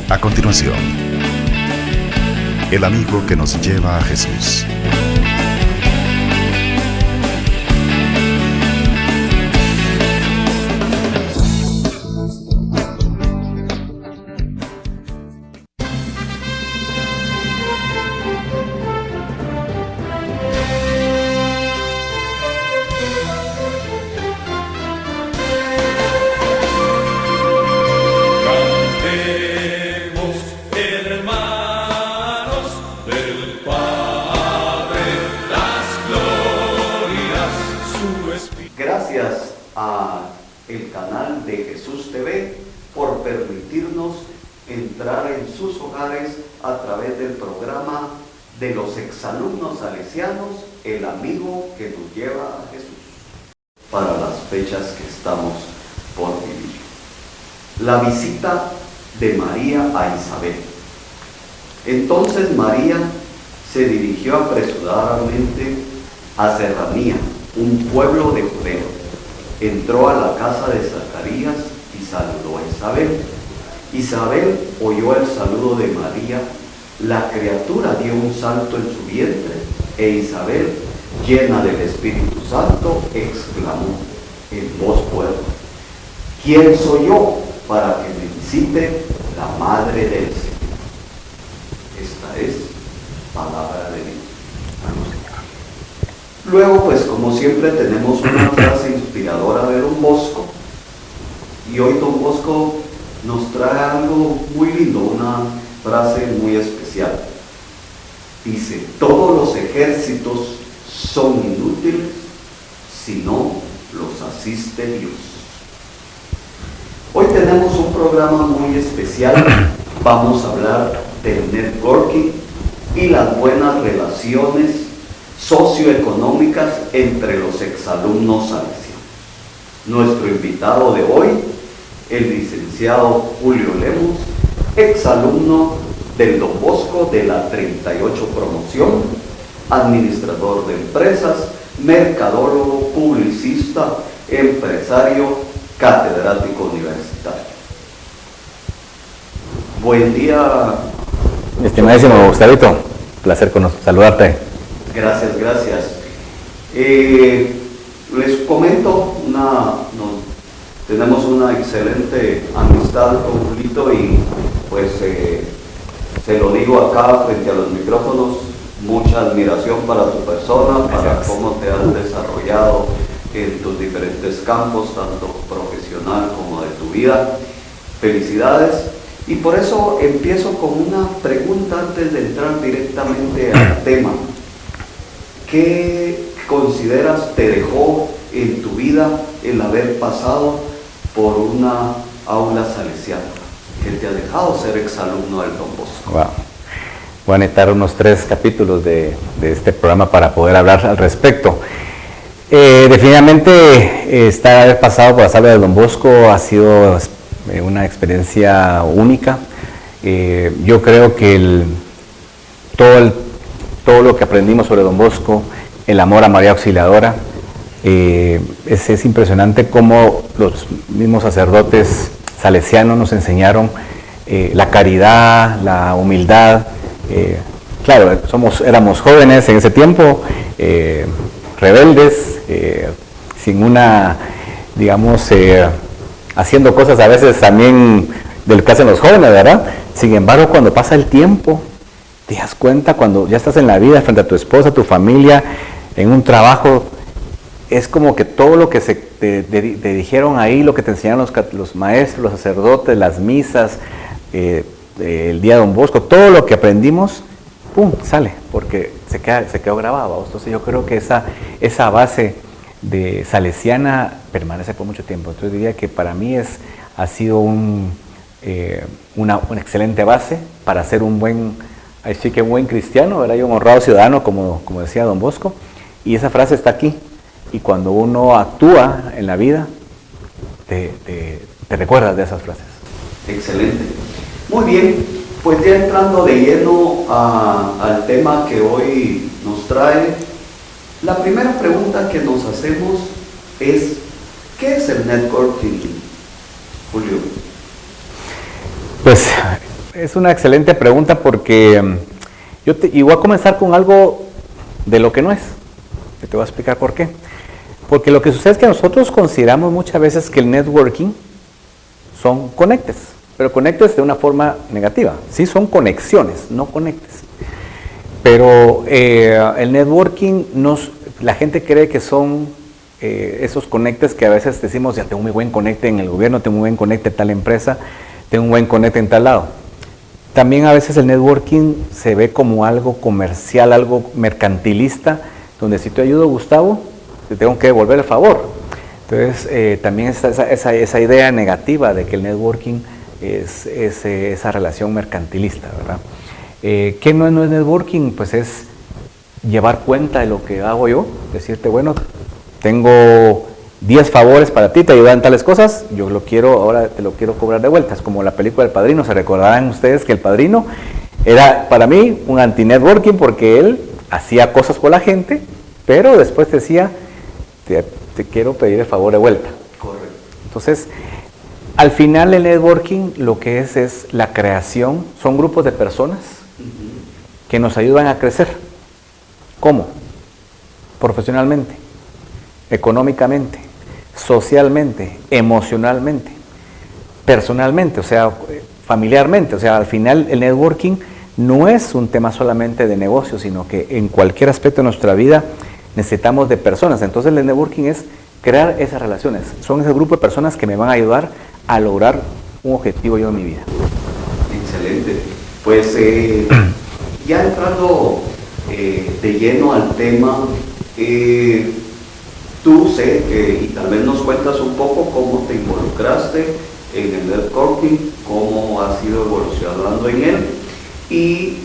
A continuación, el amigo que nos lleva a Jesús. Gracias a el canal de Jesús TV por permitirnos entrar en sus hogares a través del programa de los exalumnos salesianos, el amigo que nos lleva a Jesús, para las fechas que estamos por vivir. La visita de María a Isabel. Entonces María se dirigió apresuradamente a Serranía, un pueblo de Judea. Entró a la casa de Zacarías y saludó a Isabel. Isabel oyó el saludo de María, la criatura dio un salto en su vientre, e Isabel, llena del Espíritu Santo, exclamó en voz fuerte: ¿Quién soy yo para que me visite la Madre del Señor? Esta es palabra de Dios. Luego, pues como siempre, tenemos una frase inspiradora de Don Bosco. Y hoy Don Bosco nos trae algo muy lindo, una frase muy especial. Dice: todos los ejércitos son inútiles si no los asiste Dios. Hoy tenemos un programa muy especial. Vamos a hablar del networking y las buenas relaciones socioeconómicas entre los exalumnos salesianos. Nuestro invitado de hoy, el licenciado Julio Lemos, exalumno del Don Bosco de la 38 promoción, administrador de empresas, mercadólogo, publicista, empresario, catedrático universitario. Buen día. Estimadísimo Gustavito, placer saludarte. Gracias. Les comento, tenemos una excelente amistad con Julito y pues se lo digo acá frente a los micrófonos, mucha admiración para tu persona, para cómo te has desarrollado en tus diferentes campos, tanto profesional como de tu vida. Felicidades. Y por eso empiezo con una pregunta antes de entrar directamente al tema. ¿Qué consideras te dejó en tu vida el haber pasado por una aula salesiana? ¿Qué te ha dejado ser exalumno del Don Bosco? Wow. Voy a necesitar unos 3 capítulos de este programa para poder hablar al respecto. Definitivamente haber pasado por la sala del Don Bosco ha sido una experiencia única. Yo creo que todo lo que aprendimos sobre Don Bosco, el amor a María Auxiliadora, es impresionante cómo los mismos sacerdotes salesianos nos enseñaron la caridad, la humildad. Claro, éramos jóvenes en ese tiempo, rebeldes, sin una, digamos, haciendo cosas a veces también del que hacen los jóvenes, ¿verdad? Sin embargo, cuando pasa el tiempo, te das cuenta, cuando ya estás en la vida, frente a tu esposa, tu familia, en un trabajo, es como que todo lo que te dijeron ahí, lo que te enseñaron los maestros, los sacerdotes, las misas, el día de Don Bosco, todo lo que aprendimos, ¡pum!, sale, porque se quedó grabado. Entonces yo creo que esa base de salesiana permanece por mucho tiempo. Entonces diría que para mí ha sido una excelente base para ser un buen cristiano, ¿verdad? Y un honrado ciudadano, como decía Don Bosco. Y esa frase está aquí. Y cuando uno actúa en la vida, te recuerdas de esas frases. Excelente. Muy bien, pues ya entrando de lleno al tema que hoy nos trae, la primera pregunta que nos hacemos es: ¿qué es el networking, Julio? Pues Es una excelente pregunta porque y voy a comenzar con algo de lo que no es. Te voy a explicar por qué. Porque lo que sucede es que nosotros consideramos muchas veces que el networking son conectes, pero conectes de una forma negativa. Sí, son conexiones, no conectes. Pero el networking, la gente cree que son esos conectes que a veces decimos, ya tengo un muy buen conecte en el gobierno, tengo un buen conecte en tal empresa, tengo un buen conecte en tal lado. También a veces el networking se ve como algo comercial, algo mercantilista, donde si te ayudo, Gustavo, te tengo que devolver el favor. Entonces, también está esa idea negativa de que el networking es esa relación mercantilista, ¿verdad? ¿Qué no es networking? Pues es llevar cuenta de lo que hago yo, decirte, bueno, tengo 10 favores para ti, te ayudan tales cosas, yo ahora te lo quiero cobrar de vuelta. Es como la película del Padrino. Se recordarán ustedes que el Padrino era para mí un anti-networking porque él hacía cosas por la gente, pero después decía, te quiero pedir el favor de vuelta. Correcto. Entonces, al final el networking lo que es la creación, son grupos de personas que nos ayudan a crecer. ¿Cómo? Profesionalmente, económicamente, socialmente, emocionalmente, personalmente, o sea, familiarmente. O sea, al final el networking no es un tema solamente de negocio, sino que en cualquier aspecto de nuestra vida necesitamos de personas. Entonces el networking es crear esas relaciones. Son ese grupo de personas que me van a ayudar a lograr un objetivo yo en mi vida. Excelente. Pues ya entrando de lleno al tema, tú sé que, y tal vez nos cuentas un poco cómo te involucraste en el networking, cómo has ido evolucionando en él, y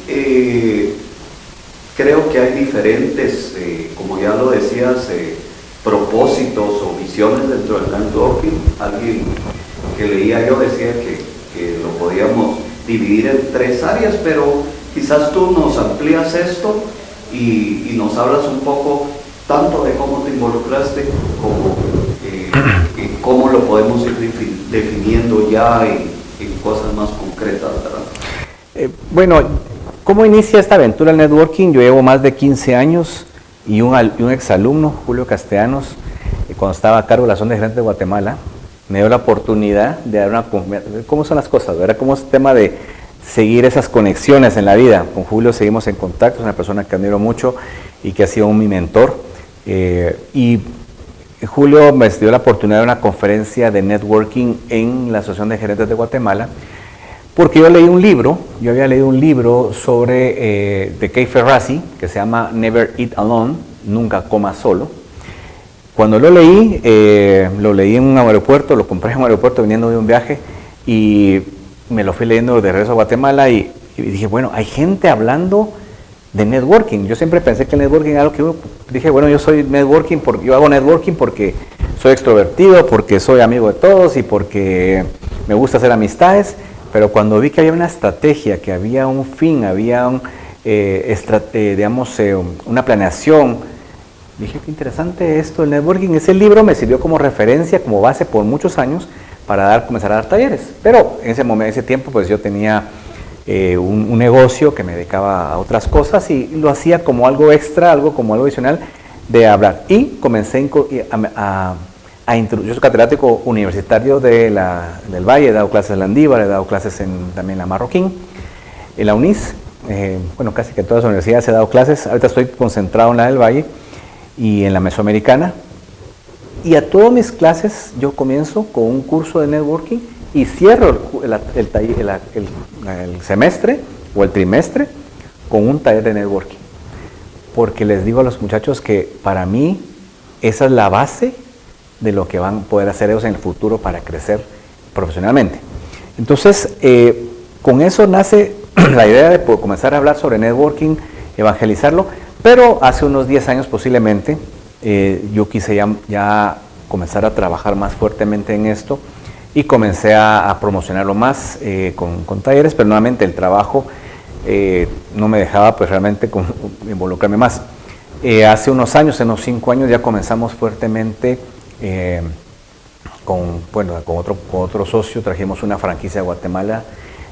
creo que hay diferentes, como ya lo decías, propósitos o visiones dentro del networking. Alguien que leía yo decía que lo podíamos dividir en 3 áreas, pero quizás tú nos amplías esto y nos hablas un poco tanto de cómo te involucraste como cómo lo podemos ir definiendo ya en cosas más concretas, ¿verdad? Bueno, ¿cómo inicia esta aventura el networking? Yo llevo más de 15 años y un exalumno, Julio Castellanos, cuando estaba a cargo de la zona de gerentes de Guatemala, me dio la oportunidad de dar cómo son las cosas, ¿verdad? Cómo es el tema de seguir esas conexiones en la vida. Con Julio seguimos en contacto, es una persona que admiro mucho y que ha sido mi mentor. Y Julio me dio la oportunidad de una conferencia de networking en la Asociación de Gerentes de Guatemala, porque yo había leído un libro sobre de Kay Ferrazzi, que se llama Never Eat Alone, Nunca Coma Solo. Cuando lo leí en un aeropuerto, lo compré en un aeropuerto viniendo de un viaje y me lo fui leyendo de regreso a Guatemala y dije, bueno, hay gente hablando de networking. Yo siempre pensé que el networking era algo que dije, bueno, yo hago networking porque soy extrovertido, porque soy amigo de todos y porque me gusta hacer amistades, pero cuando vi que había una estrategia, que había un fin, había una planeación, dije, qué interesante esto, el networking. Ese libro me sirvió como referencia, como base por muchos años para comenzar a dar talleres, pero en ese tiempo pues yo tenía un negocio que me dedicaba a otras cosas y lo hacía como algo extra, como algo adicional de hablar. Y comencé a introducir. Yo soy catedrático universitario del Valle, he dado clases en la Andívar, he dado clases también en la Marroquín, en la UNIS, bueno, casi que en todas las universidades he dado clases. Ahorita estoy concentrado en la del Valle y en la Mesoamericana. Y a todas mis clases yo comienzo con un curso de networking y cierro el semestre o el trimestre con un taller de networking. Porque les digo a los muchachos que para mí esa es la base de lo que van a poder hacer ellos en el futuro para crecer profesionalmente. Entonces, con eso nace la idea de comenzar a hablar sobre networking, evangelizarlo, pero hace unos 10 años posiblemente yo quise ya comenzar a trabajar más fuertemente en esto y comencé a promocionarlo más con talleres, pero nuevamente el trabajo no me dejaba pues realmente involucrarme más. Hace unos años, en unos 5 años, ya comenzamos fuertemente con otro socio, trajimos una franquicia de Guatemala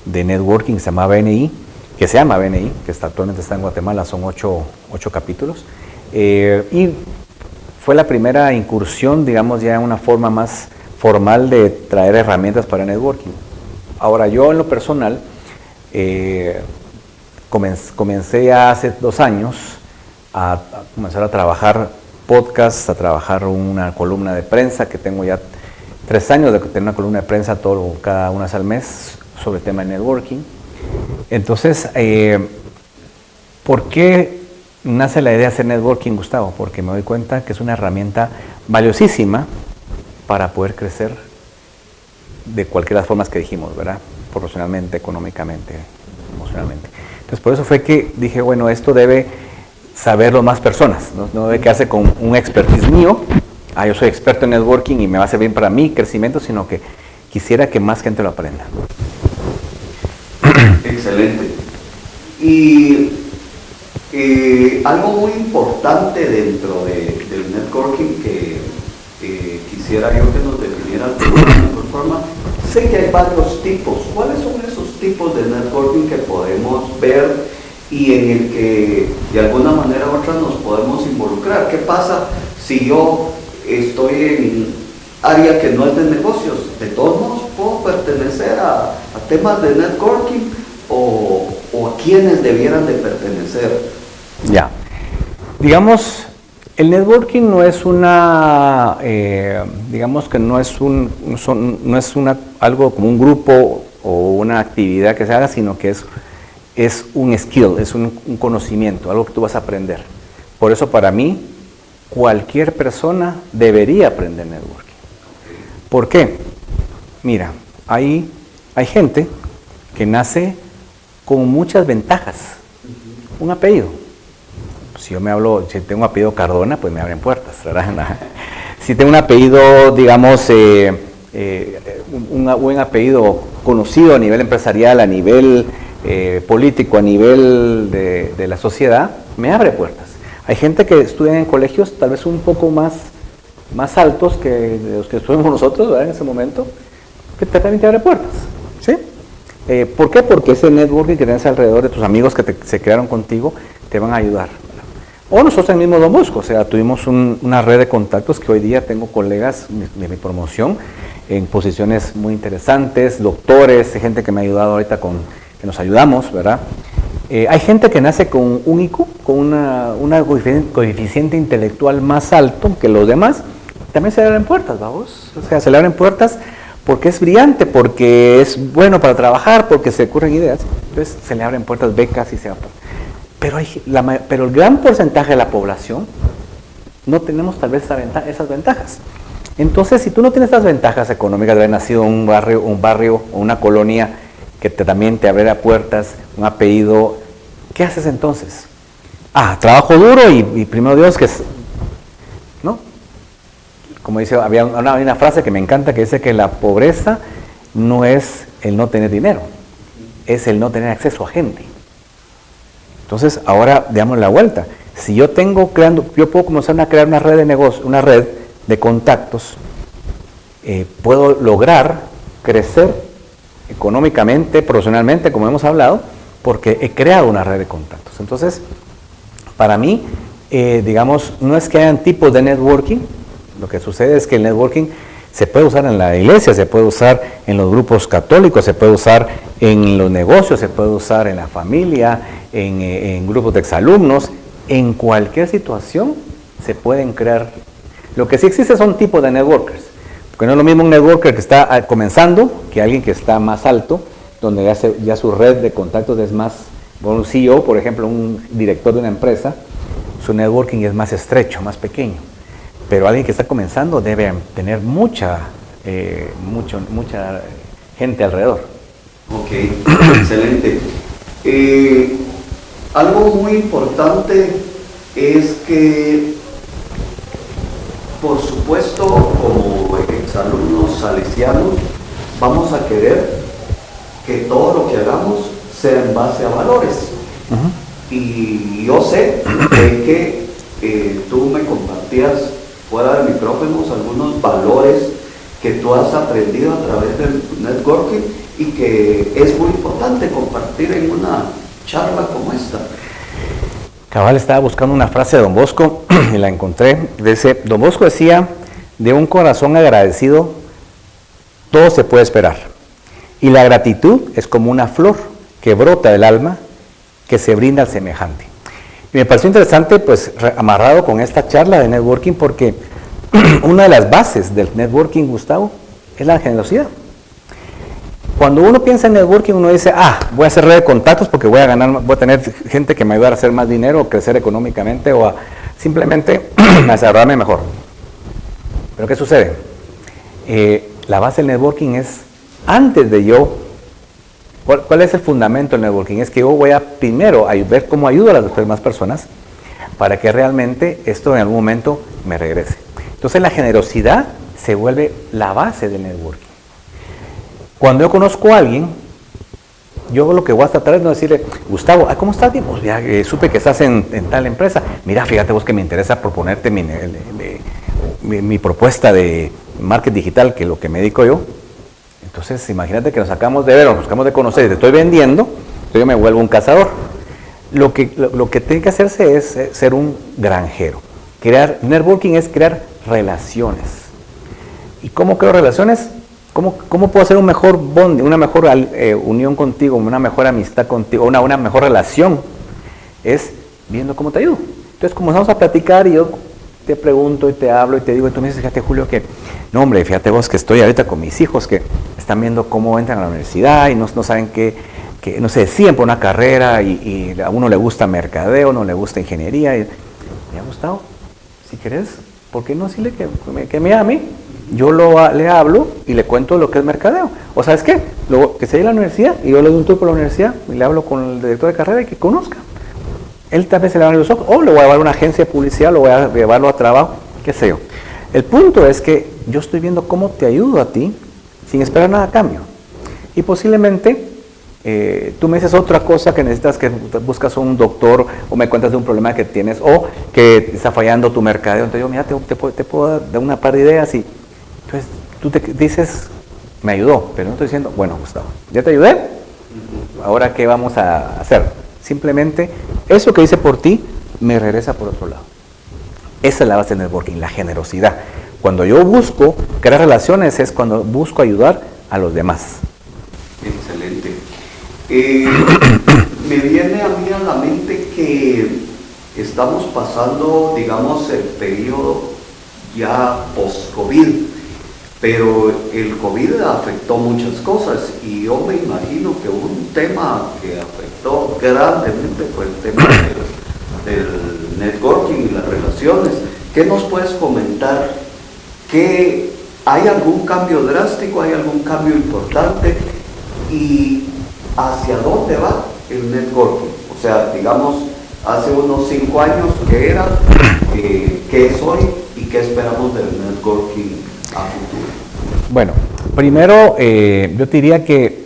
de networking que se llama BNI, que actualmente está en Guatemala, son 8 capítulos. Y fue la primera incursión, digamos, ya en una forma más formal de traer herramientas para networking. Ahora, yo en lo personal, comencé ya hace 2 años a comenzar a trabajar podcasts, a trabajar una columna de prensa, que tengo ya 3 años de tener una columna de prensa cada una vez al mes sobre el tema de networking. Entonces, ¿por qué nace la idea de hacer networking, Gustavo? Porque me doy cuenta que es una herramienta valiosísima para poder crecer de cualquiera de las formas que dijimos, ¿verdad? Profesionalmente, económicamente, emocionalmente. Entonces, por eso fue que dije, bueno, esto debe saberlo más personas, no debe quedarse con un expertise mío. Yo soy experto en networking y me va a servir para mi crecimiento, sino que quisiera que más gente lo aprenda. Excelente. Y algo muy importante dentro del networking que quisiera yo que nos definieras de una mejor forma. Sé que hay varios tipos. ¿Cuáles son esos tipos de networking que podemos ver y en el que de alguna manera u otra nos podemos involucrar? ¿Qué pasa si yo estoy en área que no es de negocios? ¿De todos modos puedo pertenecer a temas de networking o a quiénes debieran de pertenecer? Ya, digamos, el networking no es una, digamos que no es algo como un grupo o una actividad que se haga, sino que es un skill, es un conocimiento, algo que tú vas a aprender. Por eso para mí, cualquier persona debería aprender networking. ¿Por qué? Mira, hay gente que nace con muchas ventajas. Un apellido. Si tengo un apellido Cardona, pues me abren puertas, ¿verdad? Si tengo un apellido, digamos, un buen apellido conocido a nivel empresarial, a nivel político, a nivel de la sociedad, me abre puertas. Hay gente que estudia en colegios tal vez un poco más altos que los que estudiamos nosotros, ¿verdad? En ese momento, que también te abre puertas, ¿sí? ¿Por qué? Porque ese networking que tienes alrededor de tus amigos que se crearon contigo te van a ayudar. O nosotros en el mismo Don Bosco, o sea, tuvimos una red de contactos que hoy día tengo colegas de mi promoción en posiciones muy interesantes, doctores, gente que me ha ayudado ahorita que nos ayudamos, ¿verdad? Hay gente que nace con un IQ, con una coeficiente intelectual más alto que los demás, también se le abren puertas, vamos, o sea, se le abren puertas porque es brillante, porque es bueno para trabajar, porque se ocurren ideas, entonces se le abren puertas, becas y se abren. Pero el gran porcentaje de la población no tenemos tal vez esas ventajas. Entonces, si tú no tienes estas ventajas económicas de haber nacido en un barrio o una colonia que también te abriera puertas, un apellido, ¿qué haces entonces? Trabajo duro y primero Dios ¿no? Como dice, había una frase que me encanta que dice que la pobreza no es el no tener dinero, es el no tener acceso a gente. Entonces, ahora damos la vuelta. Si yo puedo comenzar a crear una red de negocio, una red de contactos, puedo lograr crecer económicamente, profesionalmente, como hemos hablado, porque he creado una red de contactos. Entonces, para mí, digamos, no es que hayan tipos de networking, lo que sucede es que el networking se puede usar en la iglesia, se puede usar en los grupos católicos, se puede usar en los negocios, se puede usar en la familia, en grupos de exalumnos, en cualquier situación se pueden crear. Lo que sí existe son tipos de networkers, porque no es lo mismo un networker que está comenzando que alguien que está más alto, donde ya su red de contactos es más, un CEO, por ejemplo, un director de una empresa, su networking es más estrecho, más pequeño. Pero alguien que está comenzando debe tener mucha gente alrededor. Ok, excelente. Algo muy importante es que, por supuesto, como exalumnos salesianos, vamos a querer que todo lo que hagamos sea en base a valores. Uh-huh. Y yo sé que tú me compartías fuera de micrófonos algunos valores que tú has aprendido a través del networking y que es muy importante compartir en una charla como esta. Cabal, estaba buscando una frase de Don Bosco y la encontré. Dice, Don Bosco decía, de un corazón agradecido todo se puede esperar. Y la gratitud es como una flor que brota del alma que se brinda al semejante. Y me pareció interesante, pues, amarrado con esta charla de networking, porque una de las bases del networking, Gustavo, es la generosidad. Cuando uno piensa en networking, uno dice, voy a hacer red de contactos porque voy a tener gente que me ayude a hacer más dinero, o crecer económicamente, o a simplemente a desarrollarme mejor. Pero ¿qué sucede? La base del networking es, antes de yo, ¿cuál es el fundamento del networking? Es que yo voy a primero ver cómo ayudo a las demás personas para que realmente esto en algún momento me regrese. Entonces la generosidad se vuelve la base del networking. Cuando yo conozco a alguien, yo lo que voy a tratar es no decirle, Gustavo, ¿cómo estás? Pues ya supe que estás en tal empresa. Mira, fíjate vos que me interesa proponerte mi propuesta de marketing digital, que es lo que me dedico yo. Entonces, imagínate que nos sacamos de ver, nos buscamos de conocer, te estoy vendiendo, entonces yo me vuelvo un cazador. Lo que tiene que hacerse es ser un granjero. Networking es crear relaciones. ¿Y cómo creo relaciones? ¿Cómo puedo hacer un mejor bond, una mejor unión contigo, una mejor amistad contigo, una mejor relación? Es viendo cómo te ayudo. Entonces comenzamos a platicar y yo te pregunto y te hablo y te digo, y tú me dices, fíjate Julio, que no hombre, fíjate vos que estoy ahorita con mis hijos que están viendo cómo entran a la universidad y no saben que no se deciden por una carrera y a uno le gusta mercadeo, no le gusta ingeniería. Y me ha gustado, si querés, ¿por qué no decirle que me llame? Yo le hablo y le cuento lo que es mercadeo. O ¿sabes qué? Que se vaya a la universidad y yo le doy un tour por la universidad y le hablo con el director de carrera y que conozca. Él tal vez se le va a los ojos, o le voy a llevar a una agencia de publicidad, lo voy a llevarlo a trabajo, qué sé yo. El punto es que yo estoy viendo cómo te ayudo a ti sin esperar nada a cambio. Y posiblemente tú me dices otra cosa que necesitas, que buscas un doctor o me cuentas de un problema que tienes o que está fallando tu mercadeo. Entonces yo, mira, te puedo dar una par de ideas y entonces tú te dices, me ayudó, pero no estoy diciendo, bueno, Gustavo, ya te ayudé, ahora ¿qué vamos a hacer? Simplemente eso que hice por ti me regresa por otro lado. Esa es la base del networking, la generosidad. Cuando yo busco crear relaciones es cuando busco ayudar a los demás. Excelente. Me viene a mí a la mente que estamos pasando, digamos, el periodo ya post-COVID, pero el COVID afectó muchas cosas y yo me imagino que un tema que afectó grandemente fue el tema del networking y las relaciones. ¿Qué nos puedes comentar? ¿Hay algún cambio drástico? ¿Hay algún cambio importante? ¿Y hacia dónde va el networking? O sea, digamos, hace unos 5 años, ¿qué era? ¿Qué es hoy? ¿Y qué esperamos del networking a futuro? Bueno, primero yo te diría que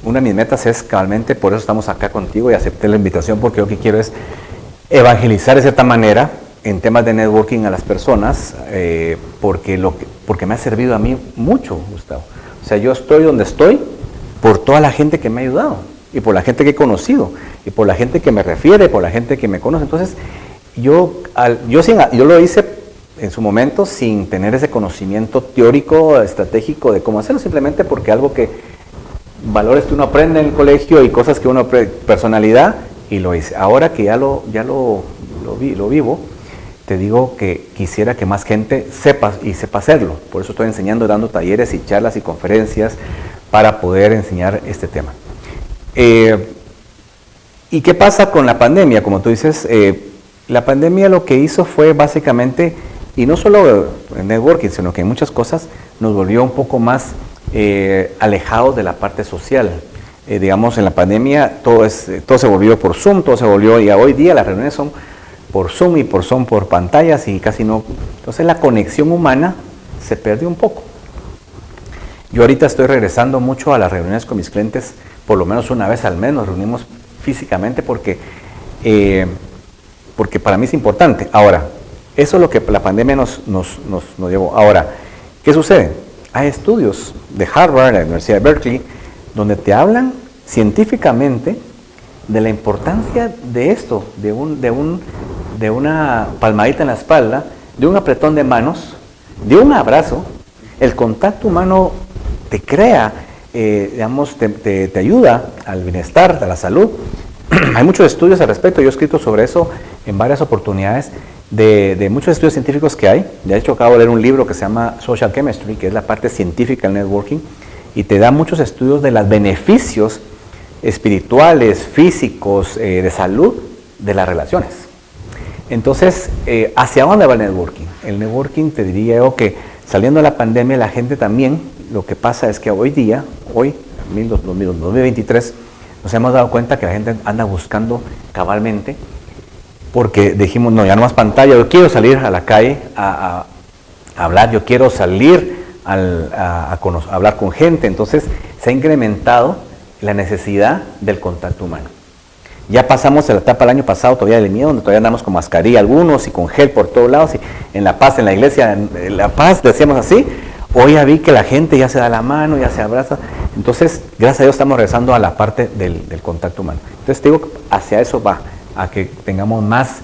una de mis metas es cabalmente, por eso estamos acá contigo y acepté la invitación, porque lo que quiero es evangelizar de cierta manera en temas de networking a las personas, porque me ha servido a mí mucho, Gustavo. O sea, yo estoy donde estoy por toda la gente que me ha ayudado, y por la gente que he conocido, y por la gente que me refiere, por la gente que me conoce. Entonces, yo lo hice en su momento sin tener ese conocimiento teórico, estratégico de cómo hacerlo, simplemente porque algo que, valores que uno aprende en el colegio y cosas que uno, personalidad, y lo hice. Ahora que ya lo vivo, te digo que quisiera que más gente sepa hacerlo. Por eso estoy enseñando, dando talleres y charlas y conferencias para poder enseñar este tema. ¿Y qué pasa con la pandemia? Como tú dices, la pandemia lo que hizo fue básicamente, y no solo en networking, sino que en muchas cosas nos volvió un poco más alejados de la parte social. Digamos, en la pandemia todo se volvió por Zoom, y hoy día las reuniones son por Zoom y son por pantallas y casi no. Entonces la conexión humana se perdió un poco. Yo ahorita estoy regresando mucho a las reuniones con mis clientes, por lo menos una vez al mes nos reunimos físicamente porque para mí es importante. Ahora, eso es lo que la pandemia nos llevó. Ahora, ¿qué sucede? hay estudios de Harvard, de la Universidad de Berkeley, donde te hablan científicamente de la importancia de esto, de una palmadita en la espalda, de un apretón de manos, de un abrazo. El contacto humano te crea, te ayuda al bienestar, a la salud. Hay muchos estudios al respecto, yo he escrito sobre eso en varias oportunidades, de muchos estudios científicos que hay. De hecho, acabo de leer un libro que se llama Social Chemistry, que es la parte científica del networking, y te da muchos estudios de los beneficios espirituales, físicos, de salud, de las relaciones. Entonces, ¿hacia dónde va el networking? El networking, te diría yo que saliendo de la pandemia, la gente también, lo que pasa es que hoy, 2023, nos hemos dado cuenta que la gente anda buscando cabalmente, porque dijimos, no, ya no más pantalla, yo quiero salir a la calle a hablar, yo quiero salir a hablar con gente. Entonces se ha incrementado la necesidad del contacto humano. Ya pasamos de la etapa del año pasado, todavía del miedo, donde todavía andamos con mascarilla algunos y con gel por todos lados, y en La Paz, en la iglesia, en La Paz, decíamos así. Hoy ya vi que la gente ya se da la mano, ya se abraza. Entonces, gracias a Dios estamos regresando a la parte del contacto humano. Entonces te digo, hacia eso va, a que tengamos más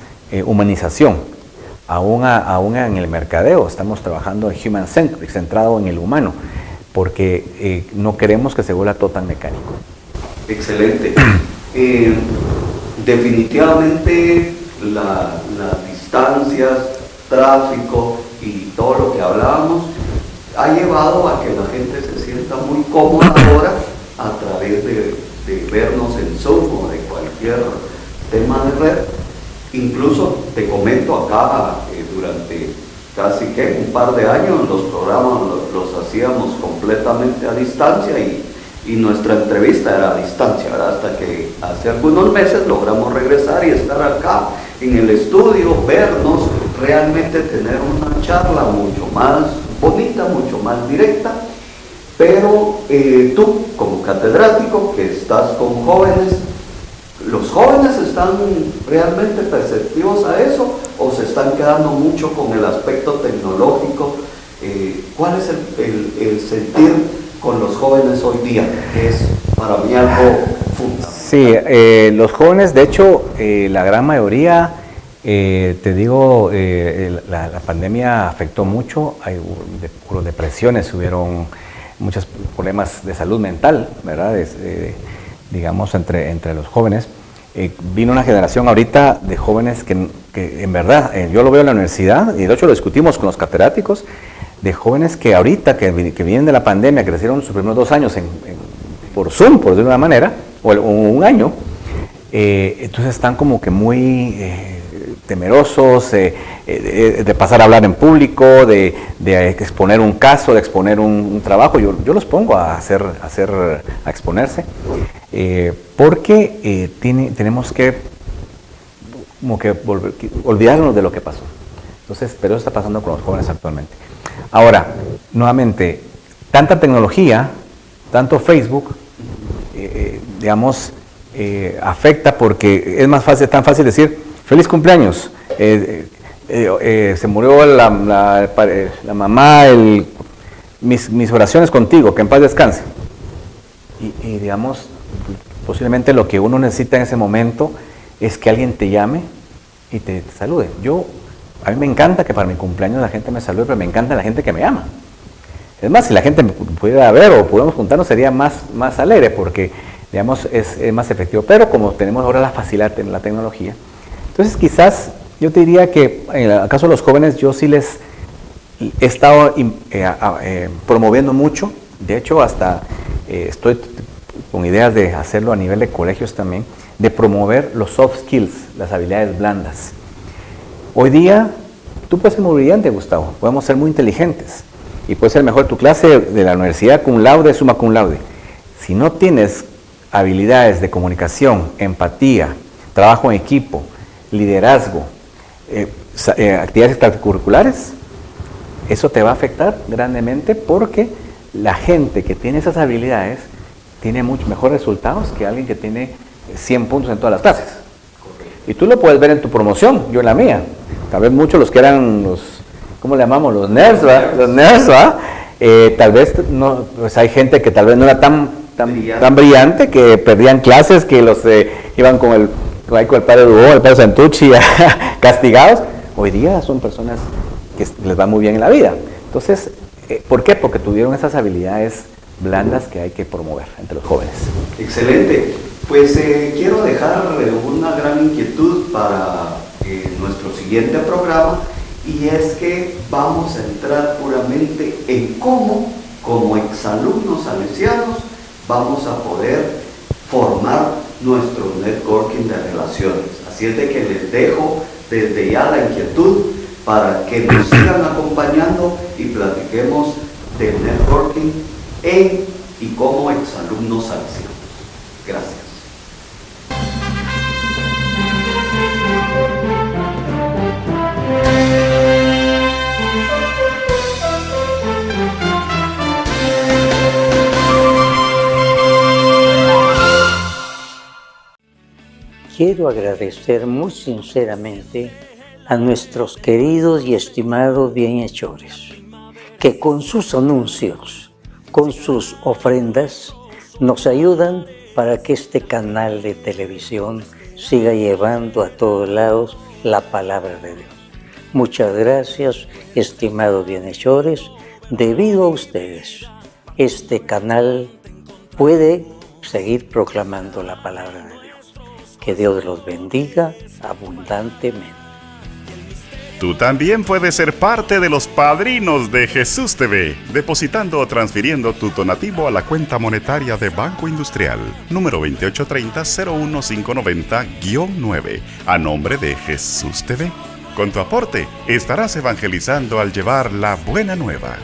humanización. Aún en el mercadeo estamos trabajando en human-centric, centrado en el humano, porque no queremos que se vuelva todo tan mecánico. Excelente. Definitivamente las distancias, tráfico y todo lo que hablábamos ha llevado a que la gente se sienta muy cómoda ahora a través de vernos en Zoom o de cualquier tema de red. Incluso te comento acá, durante casi que un par de años los programas los hacíamos completamente a distancia y nuestra entrevista era a distancia, ¿verdad? Hasta que hace algunos meses logramos regresar y estar acá en el estudio, vernos, realmente tener una charla mucho más bonita, mucho más directa. Pero tú, como catedrático, que estás con jóvenes, ¿los jóvenes están realmente perceptivos a eso o se están quedando mucho con el aspecto tecnológico? ¿Cuál es el sentir con los jóvenes hoy día? Que es para mí algo fundamental. Sí, los jóvenes, de hecho, la gran mayoría, te digo, la pandemia afectó mucho, hubo depresiones, hubieron muchos problemas de salud mental, ¿verdad? Digamos, entre los jóvenes. Vino una generación ahorita de jóvenes que en verdad, yo lo veo en la universidad, y de hecho lo discutimos con los catedráticos, de jóvenes que ahorita, que vienen de la pandemia, que crecieron sus primeros 2 años por Zoom, por decirlo de una manera, o un año, entonces están como que muy temerosos de pasar a hablar en público, de exponer un caso, de exponer un trabajo. Yo los pongo a exponerse, porque tenemos que olvidarnos de lo que pasó. Entonces, pero eso está pasando con los jóvenes actualmente. Ahora, nuevamente, tanta tecnología, tanto Facebook, afecta, porque es más fácil, tan fácil decir feliz cumpleaños, se murió la mamá, mis oraciones contigo, que en paz descanse. Y digamos, posiblemente lo que uno necesita en ese momento es que alguien te llame y te salude. A mí me encanta que para mi cumpleaños la gente me salude, pero me encanta la gente que me llama. Es más, si la gente me pudiera ver o pudiéramos juntarnos, sería más alegre, porque digamos es más efectivo. Pero como tenemos ahora la facilidad de la tecnología, entonces quizás yo te diría que en el caso de los jóvenes, yo sí les he estado promoviendo mucho. De hecho, hasta estoy con ideas de hacerlo a nivel de colegios también, de promover los soft skills, las habilidades blandas. Hoy día, tú puedes ser muy brillante, Gustavo, podemos ser muy inteligentes, y puedes ser mejor tu clase de la universidad cum laude, summa cum laude. Si no tienes habilidades de comunicación, empatía, trabajo en equipo, liderazgo, actividades extracurriculares, eso te va a afectar grandemente, porque la gente que tiene esas habilidades tiene mucho mejores resultados que alguien que tiene 100 puntos en todas las clases. Y tú lo puedes ver en tu promoción, yo en la mía. Tal vez muchos los que eran ¿cómo le llamamos? Los nerds, ¿va? Los nerds, ¿va? Tal vez no, pues hay gente que tal vez no era tan brillante, que perdían clases, que los iban con el padre Dubó, el padre Santucci, castigados. Hoy día son personas que les va muy bien en la vida. Entonces, ¿por qué? Porque tuvieron esas habilidades blandas que hay que promover entre los jóvenes. Excelente. Pues quiero dejar una gran inquietud para nuestro siguiente programa, y es que vamos a entrar puramente en cómo, como exalumnos salesianos, vamos a poder formar nuestro networking de relaciones. Así es de que les dejo desde ya la inquietud para que nos sigan acompañando y platiquemos del networking en y como exalumnos salesianos. Gracias. Quiero agradecer muy sinceramente a nuestros queridos y estimados bienhechores, que con sus anuncios, con sus ofrendas, nos ayudan para que este canal de televisión siga llevando a todos lados la palabra de Dios. Muchas gracias, estimados bienhechores. Debido a ustedes, este canal puede seguir proclamando la palabra de Dios. Que Dios los bendiga abundantemente. Tú también puedes ser parte de los padrinos de Jesús TV, depositando o transfiriendo tu donativo a la cuenta monetaria de Banco Industrial, número 2830-01590-9, a nombre de Jesús TV. Con tu aporte, estarás evangelizando al llevar la buena nueva.